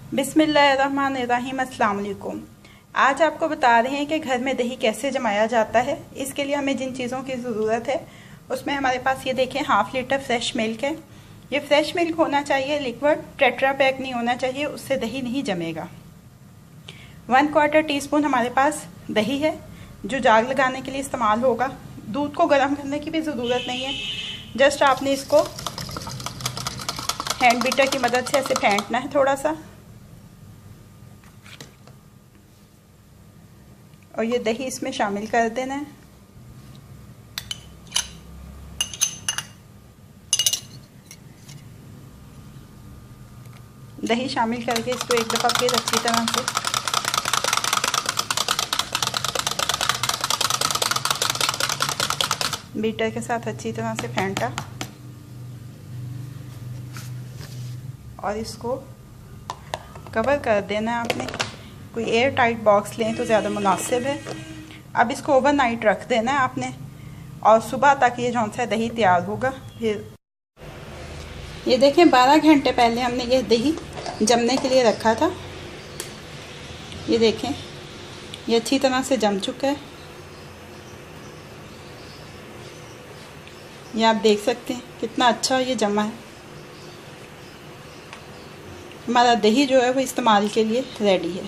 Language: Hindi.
बिस्मिल्लाहिर्रहमानिर्रहीम। अस्सलाम वालेकुम। आज आपको बता रहे हैं कि घर में दही कैसे जमाया जाता है। इसके लिए हमें जिन चीज़ों की ज़रूरत है उसमें हमारे पास ये देखें, हाफ़ लीटर फ्रेश मिल्क है। ये फ्रेश मिल्क होना चाहिए, लिक्विड, टेट्रा पैक नहीं होना चाहिए, उससे दही नहीं जमेगा। 1/4 टीस्पून हमारे पास दही है जो जाग लगाने के लिए इस्तेमाल होगा। दूध को गर्म करने की भी ज़रूरत नहीं है, जस्ट आपने इसको हैंड बीटर की मदद से ऐसे फेंटना है थोड़ा सा, और ये दही इसमें शामिल कर देना है। दही शामिल करके इसको एक दफ़ा फिर अच्छी तरह से बीटर के साथ अच्छी तरह से फेंटा, और इसको कवर कर देना है आपने। कोई एयर टाइट बॉक्स लें तो ज़्यादा मुनासिब है। अब इसको ओवरनाइट रख देना है आपने, और सुबह तक ये जौन सा दही तैयार होगा। फिर ये देखें, 12 घंटे पहले हमने ये दही जमने के लिए रखा था। ये देखें, ये अच्छी तरह से जम चुका है। ये आप देख सकते हैं कितना अच्छा ये जमा है। हमारा दही जो है वो इस्तेमाल के लिए रेडी है।